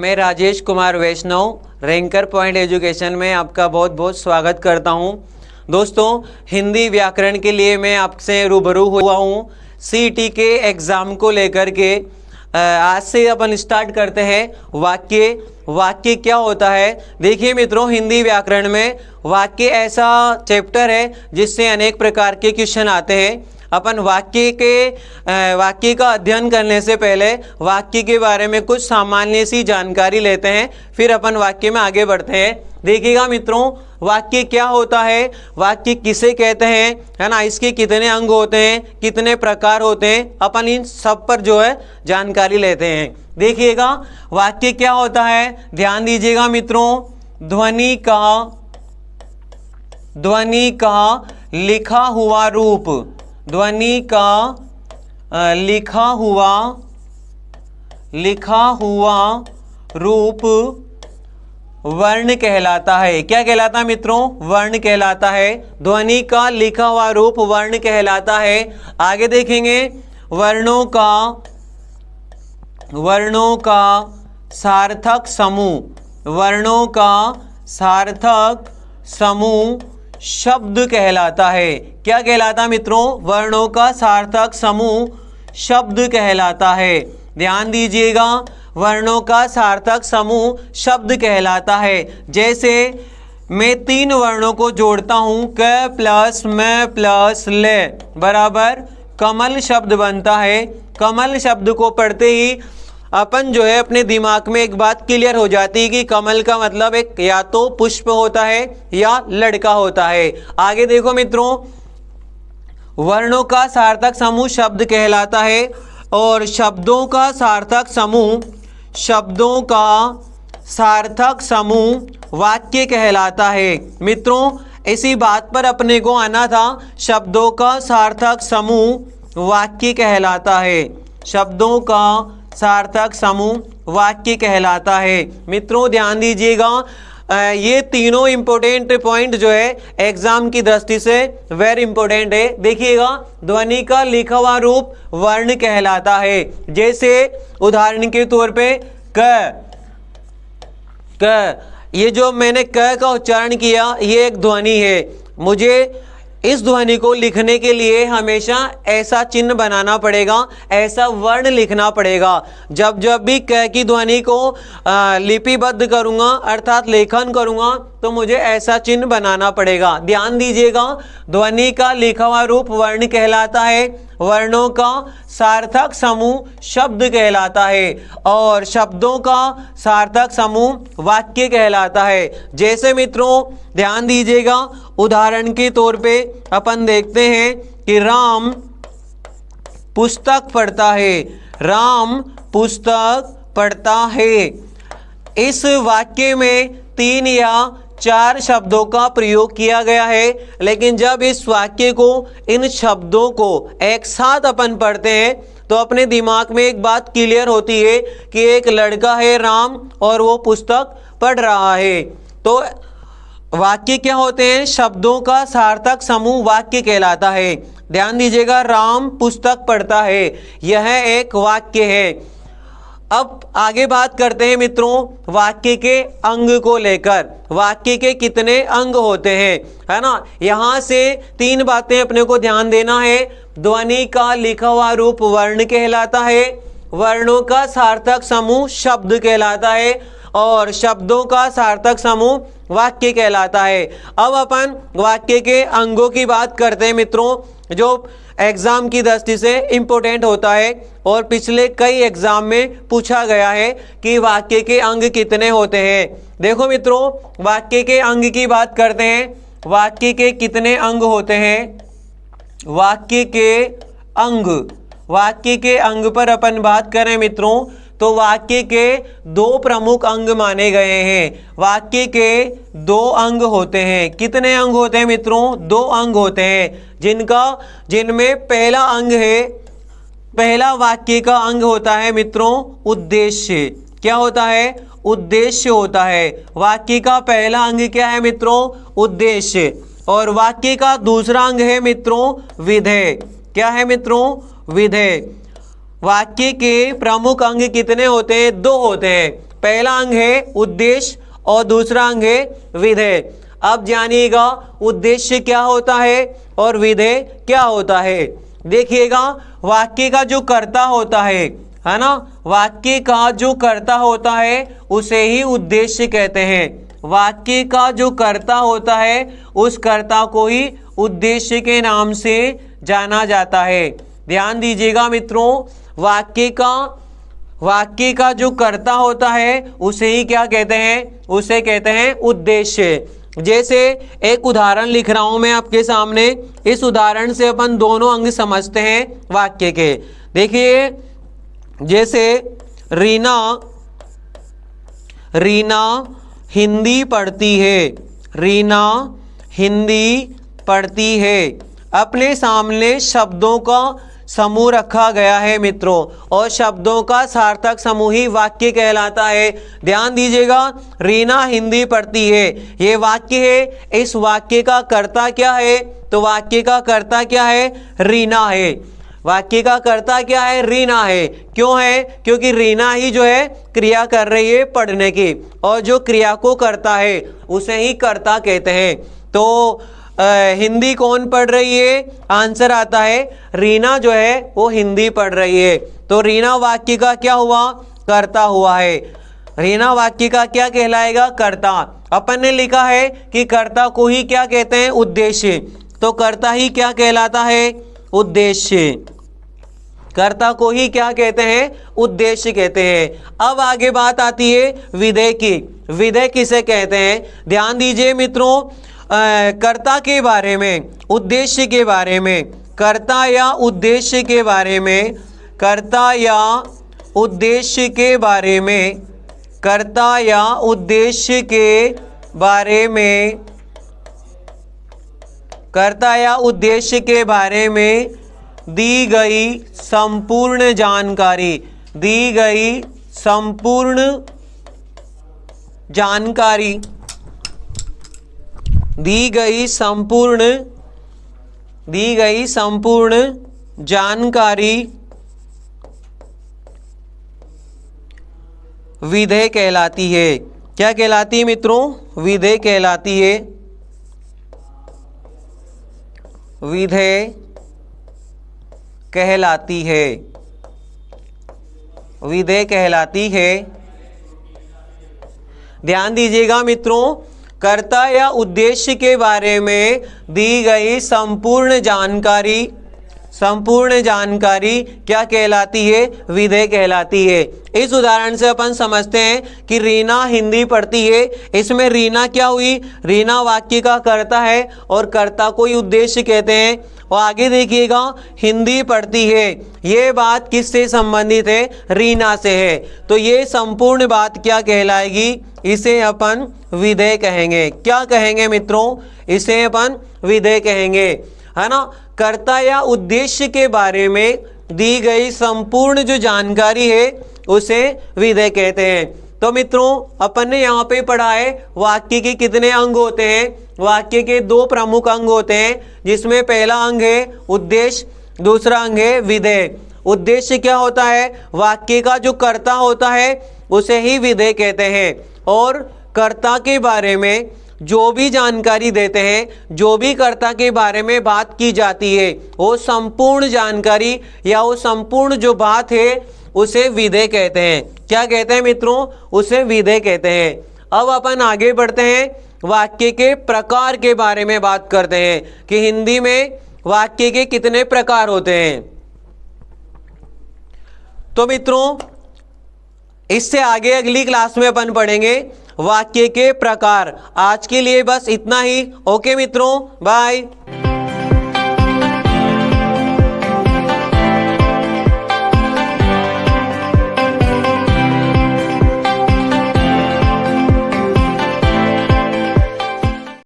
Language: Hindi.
मैं राजेश कुमार वैष्णव रैंकर पॉइंट एजुकेशन में आपका बहुत बहुत स्वागत करता हूं। दोस्तों, हिंदी व्याकरण के लिए मैं आपसे रूबरू हुआ हूं सीईटी के एग्ज़ाम को लेकर के। आज से अपन स्टार्ट करते हैं। वाक्य क्या होता है? देखिए मित्रों, हिंदी व्याकरण में वाक्य ऐसा चैप्टर है जिससे अनेक प्रकार के क्वेश्चन आते हैं। अपन वाक्य का अध्ययन करने से पहले वाक्य के बारे में कुछ सामान्य सी जानकारी लेते हैं, फिर अपन वाक्य में आगे बढ़ते हैं। देखिएगा मित्रों, वाक्य क्या होता है, वाक्य किसे कहते हैं, है ना, इसके कितने अंग होते हैं, कितने प्रकार होते हैं, अपन इन सब पर जो है जानकारी लेते हैं। देखिएगा वाक्य क्या होता है, ध्यान दीजिएगा मित्रों। ध्वनि का लिखा हुआ रूप, ध्वनि का लिखा हुआ रूप वर्ण कहलाता है। क्या कहलाता है मित्रों? वर्ण कहलाता है। ध्वनि का लिखा हुआ रूप वर्ण कहलाता है। आगे देखेंगे, वर्णों का सार्थक समूह, वर्णों का सार्थक समूह शब्द कहलाता है। क्या कहलाता है मित्रों? वर्णों का सार्थक समूह शब्द कहलाता है। ध्यान दीजिएगा, वर्णों का सार्थक समूह शब्द कहलाता है। जैसे मैं 3 वर्णों को जोड़ता हूं, क प्लस म प्लस ले बराबर कमल शब्द बनता है। कमल शब्द को पढ़ते ही अपन जो है अपने दिमाग में एक बात क्लियर हो जाती है कि कमल का मतलब एक या तो पुष्प होता है या लड़का होता है। आगे देखो मित्रों, वर्णों का सार्थक समूह शब्द कहलाता है और शब्दों का सार्थक समूह वाक्य कहलाता है। मित्रों, इसी बात पर अपने को आना था। शब्दों का सार्थक समूह वाक्य कहलाता है। शब्दों का सार्थक समूह वाक्य कहलाता है। मित्रों ध्यान दीजिएगा, ये तीनों इंपॉर्टेंट पॉइंट जो है एग्जाम की दृष्टि से वेरी इंपॉर्टेंट है। देखिएगा, ध्वनि का लिखा हुआ रूप वर्ण कहलाता है। जैसे उदाहरण के तौर पे क, ये जो मैंने क का उच्चारण किया, ये एक ध्वनि है। मुझे इस ध्वनि को लिखने के लिए हमेशा ऐसा चिन्ह बनाना पड़ेगा, ऐसा वर्ण लिखना पड़ेगा। जब भी क की ध्वनि को लिपिबद्ध करूंगा अर्थात लेखन करूंगा तो मुझे ऐसा चिन्ह बनाना पड़ेगा। ध्यान दीजिएगा, ध्वनि का लिखा हुआ रूप वर्ण कहलाता है, वर्णों का सार्थक समूह शब्द कहलाता है और शब्दों का सार्थक समूह वाक्य कहलाता है। जैसे मित्रों ध्यान दीजिएगा, उदाहरण के तौर पे अपन देखते हैं कि राम पुस्तक पढ़ता है। राम पुस्तक पढ़ता है। इस वाक्य में 3 या 4 शब्दों का प्रयोग किया गया है, लेकिन जब इस वाक्य को, इन शब्दों को एक साथ अपन पढ़ते हैं तो अपने दिमाग में एक बात क्लियर होती है कि एक लड़का है राम और वो पुस्तक पढ़ रहा है। तो वाक्य क्या होते हैं? शब्दों का सार्थक समूह वाक्य कहलाता है। ध्यान दीजिएगा, राम पुस्तक पढ़ता है, यह एक वाक्य है। अब आगे बात करते हैं मित्रों वाक्य के अंग को लेकर। वाक्य के कितने अंग होते हैं, है ना। यहाँ से 3 बातें अपने को ध्यान देना है। ध्वनि का लिखा हुआ रूप वर्ण कहलाता है, वर्णों का सार्थक समूह शब्द कहलाता है और शब्दों का सार्थक समूह वाक्य कहलाता है। अब अपन वाक्य के अंगों की बात करते हैं मित्रों, जो एग्जाम की दृष्टि से इंपॉर्टेंट होता है और पिछले कई एग्जाम में पूछा गया है कि वाक्य के अंग कितने होते हैं। देखो मित्रों, वाक्य के अंग की बात करते हैं। वाक्य के कितने अंग होते हैं? वाक्य के अंग पर अपन बात करें मित्रों तो वाक्य के 2 प्रमुख अंग माने गए हैं। वाक्य के 2 अंग होते हैं। कितने अंग होते हैं मित्रों? 2 अंग होते हैं, जिनमें पहला अंग है, पहला वाक्य का अंग होता है मित्रों उद्देश्य। क्या होता है? उद्देश्य होता है। वाक्य का पहला अंग क्या है मित्रों? उद्देश्य। और वाक्य का दूसरा अंग है मित्रों विधेय। क्या है मित्रों? विधेय। वाक्य के प्रमुख अंग कितने होते हैं? 2 होते हैं। पहला अंग है उद्देश्य और दूसरा अंग है विधेय। अब जानिएगा उद्देश्य क्या होता है और विधेय क्या होता है। देखिएगा वाक्य का जो कर्ता होता है ना, वाक्य का जो कर्ता होता है उसे ही उद्देश्य कहते हैं। वाक्य का जो कर्ता होता है उस कर्ता को ही उद्देश्य के नाम से जाना जाता है। ध्यान दीजिएगा मित्रों, वाक्य का जो कर्ता होता है उसे ही क्या कहते हैं, उसे कहते हैं उद्देश्य। जैसे एक उदाहरण लिख रहा हूं मैं आपके सामने, इस उदाहरण से अपन दोनों अंग समझते हैं वाक्य के। देखिए जैसे रीना हिंदी पढ़ती है, रीना हिंदी पढ़ती है। अपने सामने शब्दों का समूह रखा गया है मित्रों, और शब्दों का सार्थक समूह ही वाक्य कहलाता है। ध्यान दीजिएगा, रीना हिंदी पढ़ती है, ये वाक्य है। इस वाक्य का कर्ता क्या है, तो वाक्य का कर्ता क्या है, रीना है। वाक्य का कर्ता क्या है, रीना है। क्यों है, क्योंकि रीना ही जो है क्रिया कर रही है पढ़ने की, और जो क्रिया को करता है उसे ही कर्ता कहते हैं। तो हिंदी कौन पढ़ रही है, आंसर आता है रीना जो है वो हिंदी पढ़ रही है। तो रीना वाक्य का क्या हुआ, कर्ता हुआ है। रीना वाक्य का क्या कहलाएगा, कर्ता। अपन ने लिखा है कि कर्ता को ही क्या कहते हैं, उद्देश्य। तो कर्ता ही क्या कहलाता है, उद्देश्य। कर्ता को ही क्या कहते हैं, उद्देश्य कहते हैं। अब आगे बात आती है विधेय की। विधेय किसे कहते हैं, ध्यान दीजिए मित्रों, कर्ता के बारे में, उद्देश्य के बारे में, कर्ता या उद्देश्य के बारे में, कर्ता या उद्देश्य के बारे में, कर्ता या उद्देश्य के बारे में, कर्ता या उद्देश्य के बारे में दी गई संपूर्ण जानकारी, दी गई संपूर्ण जानकारी, दी गई संपूर्ण जानकारी विधेय कहलाती है। क्या कहलाती है मित्रों, विधेय कहलाती है। विधेय कहलाती है, विधेय कहलाती है। ध्यान दीजिएगा मित्रों, कर्ता या उद्देश्य के बारे में दी गई संपूर्ण जानकारी, संपूर्ण जानकारी क्या कहलाती है, विधेय कहलाती है। इस उदाहरण से अपन समझते हैं कि रीना हिंदी पढ़ती है। इसमें रीना क्या हुई, रीना वाक्य का कर्ता है और कर्ता को ही उद्देश्य कहते हैं। और आगे देखिएगा, हिंदी पढ़ती है, ये बात किससे संबंधित है, रीना से है। तो ये संपूर्ण बात क्या कहलाएगी, इसे अपन विधेय कहेंगे। क्या कहेंगे मित्रों, इसे अपन विधेय कहेंगे, है ना। कर्ता या उद्देश्य के बारे में दी गई संपूर्ण जो जानकारी है उसे विधेय कहते हैं। तो मित्रों अपन ने यहाँ पे पढ़ा है वाक्य के कितने अंग होते हैं। वाक्य के दो प्रमुख अंग होते हैं, जिसमें पहला अंग है उद्देश्य, दूसरा अंग है विधेय। उद्देश्य क्या होता है, वाक्य का जो कर्ता होता है उसे ही विधेय कहते हैं। और कर्ता के बारे में जो भी जानकारी देते हैं, जो भी कर्ता के बारे में बात की जाती है, वो संपूर्ण जानकारी या वो संपूर्ण जो बात है उसे विधेय कहते हैं। क्या कहते हैं मित्रों, उसे विधेय कहते हैं। अब अपन आगे बढ़ते हैं, वाक्य के प्रकार के बारे में बात करते हैं कि हिंदी में वाक्य के कितने प्रकार होते हैं। तो मित्रों इससे आगे अगली क्लास में अपन पढ़ेंगे वाक्य के प्रकार। आज के लिए बस इतना ही। ओके मित्रों, बाय।